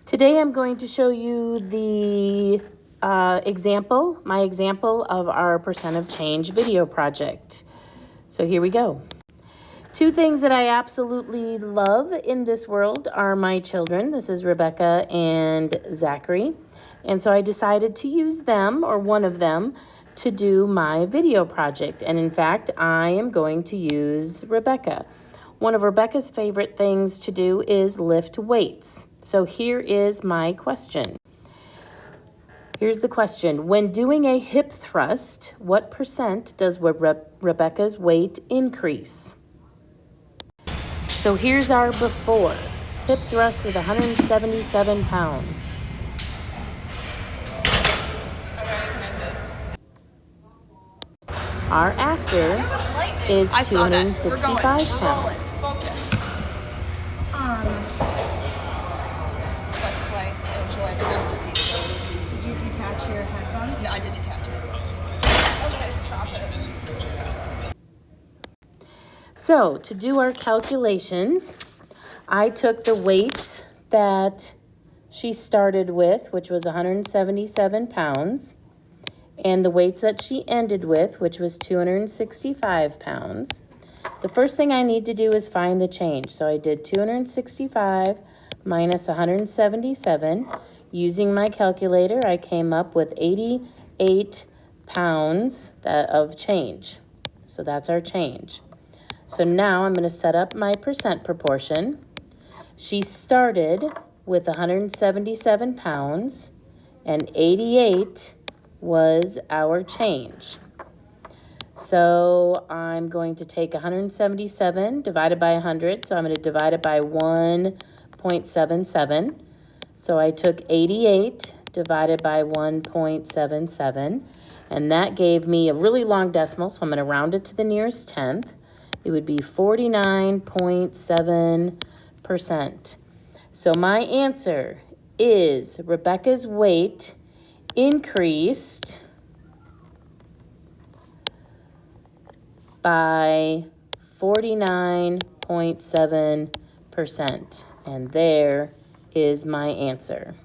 Today I'm going to show you the my example of our percent of change video project. So here we go. Two things that I absolutely love in this world are my children. This is Rebecca and Zachary. And so I decided to use them, or one of them, to do my video project. And in fact, I am going to use Rebecca. One of Rebecca's favorite things to do is lift weights. So here is my question. Here's the question. When doing a hip thrust, what percent does Rebecca's weight increase? So here's our before. Hip thrust with 177 pounds. Our after is 265 pounds. Focus. Press play and enjoy the masterpiece. Did you detach your headphones? No, I did detach it. Okay, stop it. So to do our calculations, I took the weight that she started with, which was 177 pounds, and the weights that she ended with, which was 265 pounds. The first thing I need to do is find the change. So I did 265 minus 177. Using my calculator, I came up with 88 pounds of change. So that's our change. So now I'm going to set up my percent proportion. She started with 177 pounds, and 88 was our change. So I'm going to take 177 divided by 100. So I'm going to divide it by 1.77. So I took 88 divided by 1.77, and that gave me a really long decimal, so I'm going to round it to the nearest tenth. It would be 49.7%. So my answer is Rebecca's weight increased by 49.7%. And there is my answer.